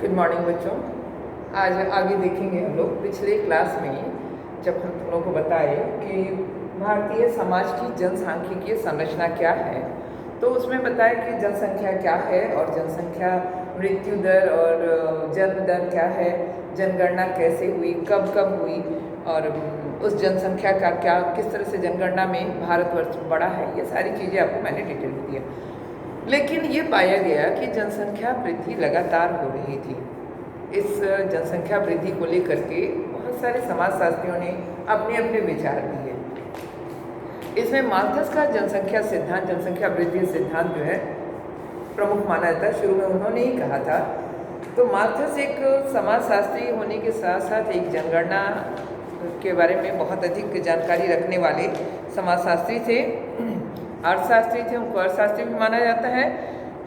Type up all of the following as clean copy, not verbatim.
Good morning बच्चों। आज आगे देखेंगे हम लोग पिछले क्लास में जब हम तुम लोगों को बताए कि भारतीय समाज की जनसांख्यिकीय संरचना क्या है, तो उसमें बताया कि जनसंख्या क्या है और जनसंख्या मृत्यु दर और जन्म दर क्या है, जनगणना कैसे हुई, कब कब हुई और उस जनसंख्या का क्या किस तरह से जनगणना में भारतवर्ष बढ़ा है, ये सारी चीज़ें आपको मैंने डिटेल में दी है। लेकिन ये पाया गया कि जनसंख्या वृद्धि लगातार हो रही थी। इस जनसंख्या वृद्धि को लेकर के बहुत सारे समाजशास्त्रियों ने अपने अपने विचार दिए। इसमें माल्थस का जनसंख्या सिद्धांत, जनसंख्या वृद्धि सिद्धांत जो है प्रमुख माना जाता है। शुरू में उन्होंने ही कहा था। तो माल्थस एक समाजशास्त्री होने के साथ साथ एक जनगणना के बारे में बहुत अधिक जानकारी रखने वाले समाजशास्त्री थे, अर्थशास्त्री थे, उनको अर्थशास्त्री भी माना जाता है।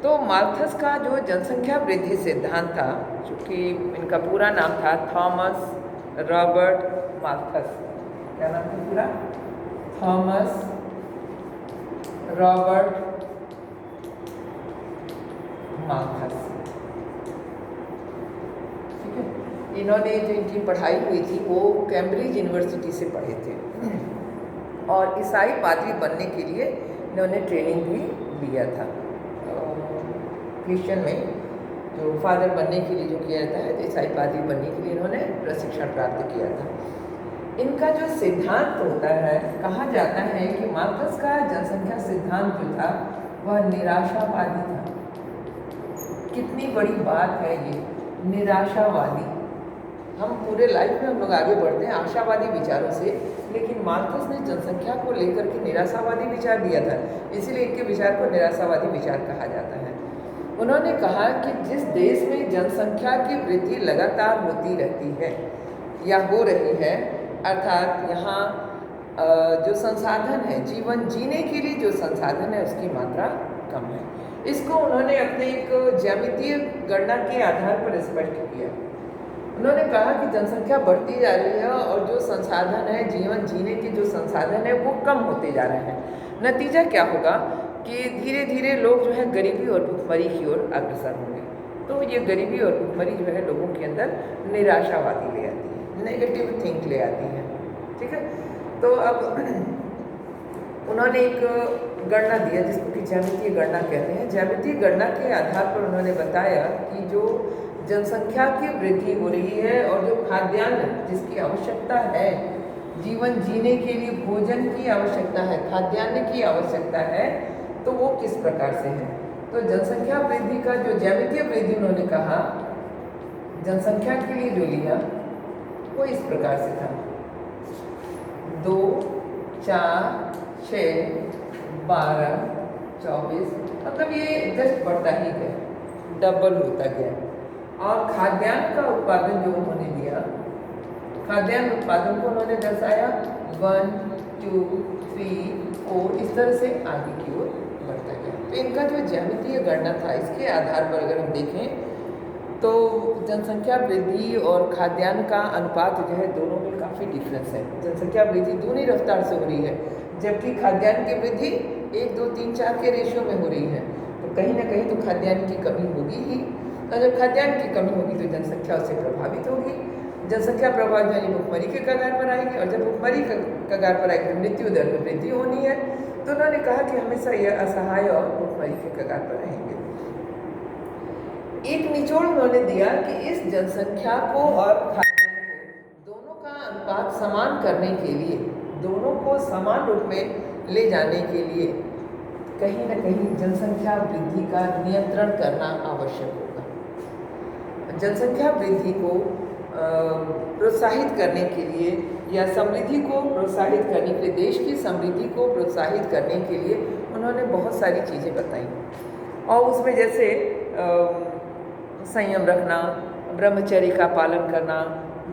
तो माल्थस का जो जनसंख्या वृद्धि सिद्धांत था, चूँकि इनका पूरा नाम था थॉमस रॉबर्ट माल्थस। क्या नाम था पूरा? Thomas Robert Malthus. ठीक है। इन्होंने जो इनकी पढ़ाई हुई थी वो कैम्ब्रिज यूनिवर्सिटी से पढ़े थे और ईसाई पादरी बनने के लिए इन्होंने ट्रेनिंग भी लिया था। क्रिश्चियन में जो फादर बनने के लिए जो किया जाता है, ईसाई पादरी बनने के लिए इन्होंने प्रशिक्षण प्राप्त किया था। इनका जो सिद्धांत होता है, कहा जाता है कि माल्थस का जनसंख्या सिद्धांत जो था वह निराशावादी था। कितनी बड़ी बात है ये, निराशावादी। हम पूरे लाइफ में हम लोग आगे बढ़ते हैं आशावादी विचारों से, लेकिन माल्थस ने जनसंख्या को लेकर के निराशावादी विचार दिया था, इसीलिए इनके विचार को निराशावादी विचार कहा जाता है। उन्होंने कहा कि जिस देश में जनसंख्या की वृद्धि लगातार होती रहती है या हो रही है, अर्थात यहाँ जो संसाधन है, जीवन जीने के लिए जो संसाधन है उसकी मात्रा कम है, इसको उन्होंने अपने एक ज्यामितीय गणना के आधार पर स्पष्ट किया। उन्होंने कहा कि जनसंख्या बढ़ती जा रही है और जो संसाधन है, जीवन जीने के जो संसाधन है वो कम होते जा रहे हैं। नतीजा क्या होगा कि धीरे धीरे लोग जो है गरीबी और भुखमरी की ओर अग्रसर होंगे। तो ये गरीबी और भुखमरी जो है लोगों के अंदर निराशावादी ले आती है, नेगेटिव थिंक ले आती है। ठीक है। तो अब उन्होंने एक गणना दिया जिसको कि ज्यामितीय गणना कहते हैं। ज्यामितीय गणना के आधार पर उन्होंने बताया कि जो जनसंख्या की वृद्धि हो रही है और जो खाद्यान्न जिसकी आवश्यकता है, जीवन जीने के लिए भोजन की आवश्यकता है, खाद्यान्न की आवश्यकता है, तो वो किस प्रकार से है। तो जनसंख्या वृद्धि का जो ज्यामितीय वृद्धि उन्होंने कहा जनसंख्या के लिए जो लिया वो इस प्रकार से था 2, 4, 6, 12, 24, मतलब ये जस्ट बढ़ता ही गया, डबल होता गया। और खाद्यान्न का उत्पादन जो उन्होंने दिया, खाद्यान्न उत्पादन को उन्होंने दर्शाया 1, 2, 3, 4, इस तरह से आगे की ओर बढ़ता गया। तो इनका जो ज्यामितीय गणना था, इसके आधार पर अगर हम देखें तो जनसंख्या वृद्धि और खाद्यान्न का अनुपात जो है दोनों में काफ़ी डिफरेंस है। जनसंख्या वृद्धि दूनी रफ्तार से हो रही है, जबकि खाद्यान्न की वृद्धि 1, 2, 3, 4 के रेशियो में हो रही है। तो कहीं ना कहीं तो खाद्यान्न की कमी होगी ही, और जब खाद्यान्न की कमी होगी तो जनसंख्या उससे प्रभावित होगी। जनसंख्या प्रभावित यानी भुखमरी के कगार पर आएगी, और जब भुखमरी कगार पर आएगी तो मृत्यु दर में वृद्धि होनी है। तो उन्होंने कहा कि हमेशा यह असहाय और भुखमरी के कगार पर रहेंगे। एक निचोड़ उन्होंने दिया कि इस जनसंख्या को और खाद्यान्न को दोनों का अनुपात समान करने के लिए, दोनों को समान रूप में ले जाने के लिए कहीं ना कहीं जनसंख्या वृद्धि का नियंत्रण करना आवश्यक होगा। जनसंख्या वृद्धि को प्रोत्साहित करने के लिए या समृद्धि को प्रोत्साहित करने के लिए, देश की समृद्धि को प्रोत्साहित करने के लिए उन्होंने बहुत सारी चीज़ें बताई। और उसमें जैसे संयम रखना, ब्रह्मचर्य का पालन करना,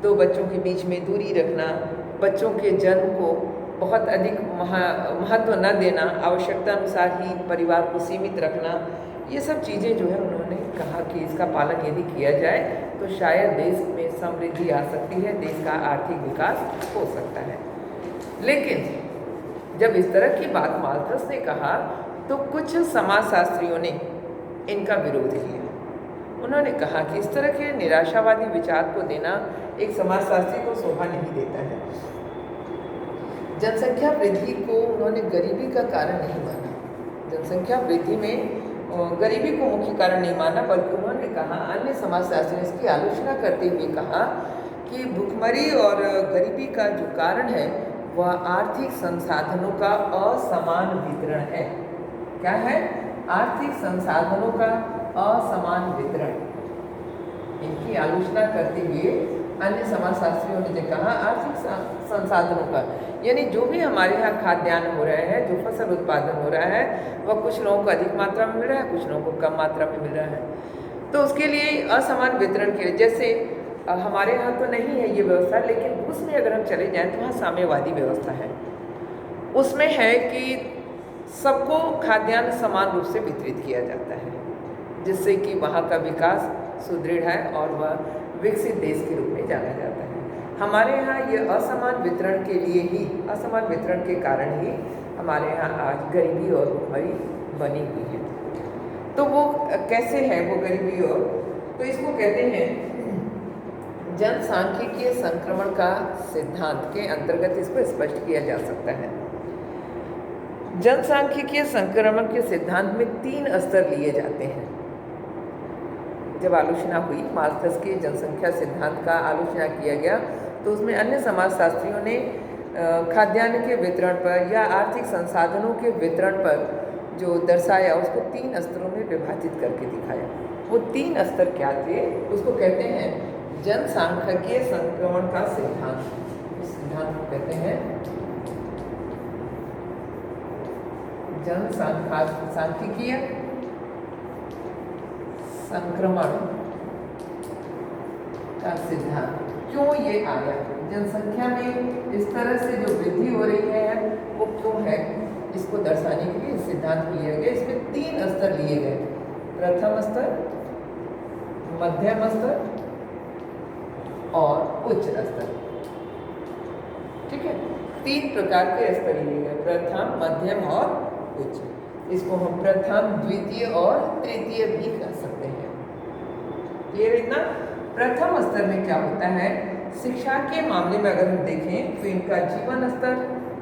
2 बच्चों के बीच में दूरी रखना, बच्चों के जन्म को बहुत अधिक महत्व न देना, आवश्यकता अनुसार ही परिवार को सीमित रखना, ये सब चीज़ें जो है उन्होंने कहा कि इसका पालन यदि किया जाए तो शायद देश में समृद्धि आ सकती है, देश का आर्थिक विकास हो सकता है। लेकिन जब इस तरह की बात माल्थस ने कहा तो कुछ समाजशास्त्रियों ने इनका विरोध किया। उन्होंने कहा कि इस तरह के निराशावादी विचार को देना एक समाजशास्त्री को शोभा नहीं देता है। जनसंख्या वृद्धि को उन्होंने गरीबी का कारण नहीं माना। जनसंख्या वृद्धि में गरीबी को मुख्य कारण नहीं माना, बल्कि उन्होंने कहा, अन्य समाजशास्त्री ने इसकी आलोचना करते हुए कहा कि भुखमरी और गरीबी का जो कारण है वह आर्थिक संसाधनों का असमान वितरण है। क्या है? आर्थिक संसाधनों का असमान वितरण। इनकी आलोचना करते हुए अन्य समाजशास्त्रियों ने कहा आर्थिक संसाधनों का, यानी जो भी हमारे यहाँ खाद्यान्न हो रहा है, जो फसल उत्पादन हो रहा है, वह कुछ लोगों को अधिक मात्रा में मिल रहा है, कुछ लोगों को कम मात्रा में मिल रहा है। तो उसके लिए असमान वितरण के लिए, जैसे हमारे यहाँ तो नहीं है ये व्यवस्था, लेकिन रूस में अगर हम चले जाएं तो वहाँ साम्यवादी व्यवस्था है। उसमें है कि सबको खाद्यान्न समान रूप से वितरित किया जाता है, जिससे कि वहाँ का विकास सुदृढ़ है और वह विकसित देश के रूप में जाना जाता है। हमारे यहाँ ये असमान वितरण के लिए ही, असमान वितरण के कारण ही हमारे यहाँ आज गरीबी और भुखमरी बनी हुई है। तो वो कैसे है वो गरीबी? और तो इसको कहते हैं जनसांख्यिकीय संक्रमण का सिद्धांत के अंतर्गत इसको स्पष्ट किया जा सकता है। जनसांख्यिकीय संक्रमण के सिद्धांत में 3 स्तर लिए जाते हैं। जब आलोचना हुई, मार्क्स के जनसंख्या सिद्धांत का आलोचना किया गया, तो उसमें अन्य समाजशास्त्रियों ने खाद्यान्न के वितरण पर या आर्थिक संसाधनों के वितरण पर जो दर्शाया, उसको 3 स्तरों में विभाजित करके दिखाया। वो 3 स्तर क्या थे? उसको कहते हैं जनसांख्यिकीय संक्रमण का सिद्धांत। इस सिद्धांत को कहते हैं जनसांख्यिकीय संक्रमण का सिद्धांत। क्यों ये आया? जनसंख्या में इस तरह से जो वृद्धि हो रही है वो क्यों है, इसको दर्शाने के लिए सिद्धांत लिया गया। इसमें 3 स्तर लिए गए, प्रथम स्तर, मध्यम स्तर और उच्च स्तर। ठीक है, 3 प्रकार के स्तर लिए गए, प्रथम, मध्यम और उच्च। इसको हम प्रथम, द्वितीय और तृतीय भी कह सकते हैं। क्लियर इतना? प्रथम स्तर में क्या होता है? शिक्षा के मामले में अगर हम देखें तो इनका जीवन स्तर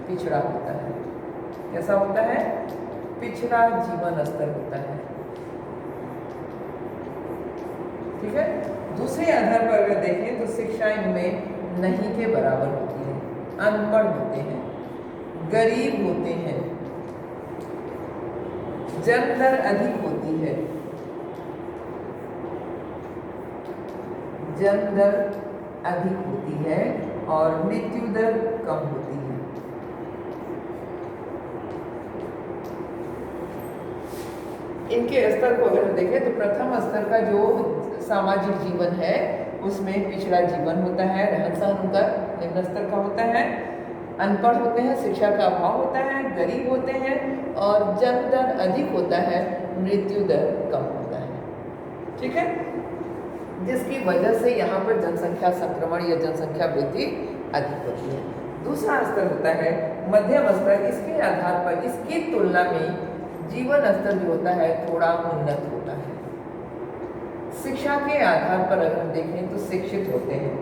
पिछड़ा होता है। कैसा होता है? पिछड़ा जीवन स्तर होता है। ठीक है। दूसरे आधार पर अगर देखें तो शिक्षा इनमें नहीं के बराबर होती है, अनपढ़ होते हैं, गरीब होते हैं, जन्म दर अधिक होती है, जन्म दर अधिक होती है और मृत्यु दर कम होती है। इनके स्तर को अगर देखें तो प्रथम स्तर का जो सामाजिक जीवन है उसमें पिछड़ा जीवन होता है, रहन सहन उनका निम्न स्तर का होता है, अनपढ़ होते हैं, शिक्षा का अभाव होता है, गरीब होते हैं और जन्म दर अधिक होता है, मृत्यु दर कम होता है। ठीक है, जिसकी वजह से यहाँ पर जनसंख्या संक्रमण या जनसंख्या वृद्धि अधिक होती है। दूसरा स्तर होता है मध्यम स्तर। इसके आधार पर इसकी तुलना में जीवन स्तर जो होता है थोड़ा उन्नत होता है। शिक्षा के आधार पर अगर हम देखें तो शिक्षित होते हैं,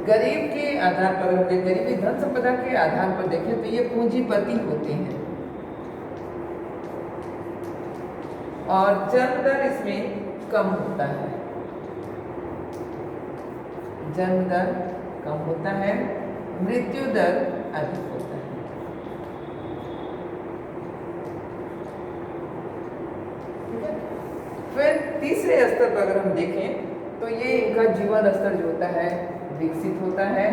गरीब के आधार पर अगर गरीबी धन संपदा के आधार पर देखें तो ये पूंजीपति होते हैं और जन्म दर इसमें कम होता है, जन्म दर कम होता है, मृत्यु दर अधिक होता है। ठीक है, फिर तीसरे स्तर पर अगर हम देखें तो ये इनका जीवन स्तर जो होता है विकसित होता है,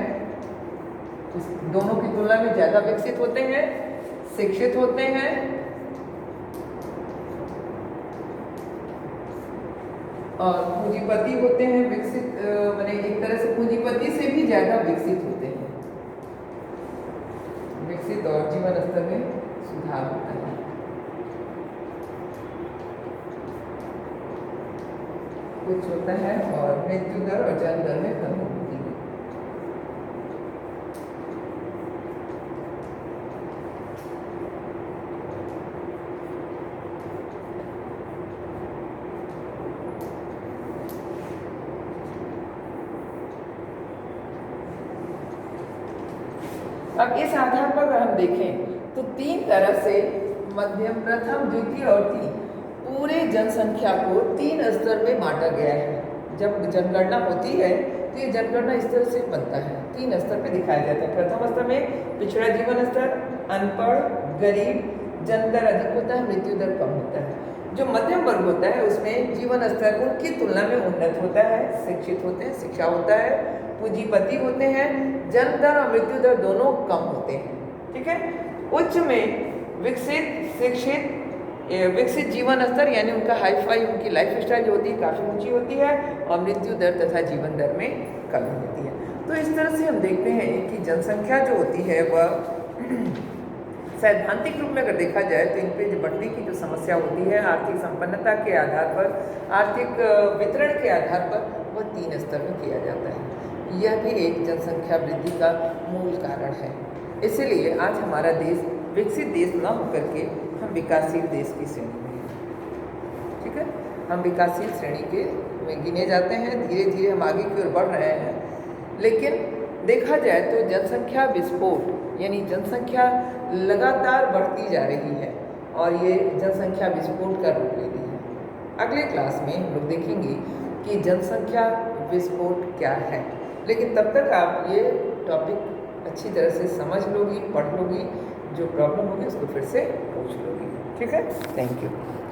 इस दोनों की तुलना में ज्यादा विकसित होते हैं, शिक्षित होते हैं और पूंजीपति होते हैं। विकसित माने एक तरह से पूंजीपति से भी ज्यादा विकसित होते हैं, विकसित और जीवन स्तर में सुधार होता है। कुछ होता है और मृत्यु दर और जन्म दर में कमी होती है। अब इस आधार पर अगर हम देखें तो 3 तरह से मध्यम, प्रथम, द्वितीय और 3 पूरे जनसंख्या को 3 स्तर में बांटा गया है। जब जनगणना होती है तो ये जनगणना इस तरह से बनता है, 3 स्तर पे दिखाया जाता है। प्रथम स्तर में पिछड़ा जीवन स्तर, अनपढ़, गरीब, जन्म दर अधिक होता है, मृत्यु दर कम होता है। जो मध्यम वर्ग होता है उसमें जीवन स्तर उनकी तुलना में उन्नत होता है, शिक्षित होते हैं, शिक्षा होता है, पूंजीपति होते हैं, जन्म दर और मृत्यु दर दोनों कम होते हैं। ठीक है। उच्च में विकसित जीवन स्तर यानी उनका हाई-फाई, उनकी लाइफ स्टाइल जो होती है काफ़ी ऊंची होती है और मृत्यु दर तथा जीवन दर में कमी होती है। तो इस तरह से हम देखते हैं कि जनसंख्या जो होती है वह सैद्धांतिक रूप में अगर देखा जाए तो इन पे निपटने की जो समस्या होती है आर्थिक संपन्नता के आधार पर, आर्थिक वितरण के आधार पर वह 3 स्तर में किया जाता है। यह भी एक जनसंख्या वृद्धि का मूल कारण है। इसीलिए आज हमारा देश विकसित देश न होकर के हम विकासशील देश की श्रेणी में हैं। ठीक है, हम विकासशील श्रेणी के में गिने जाते हैं। धीरे धीरे हम आगे की ओर बढ़ रहे हैं, लेकिन देखा जाए तो जनसंख्या विस्फोट यानी जनसंख्या लगातार बढ़ती जा रही है और ये जनसंख्या विस्फोट का रूप लेती है। अगले क्लास में हम लोग देखेंगे कि जनसंख्या विस्फोट क्या है, लेकिन तब तक आप ये टॉपिक अच्छी तरह से समझ लोगी, पढ़ लोगी, जो प्रॉब्लम होगी उसको फिर से पूछ लोगी। ठीक है, थैंक यू।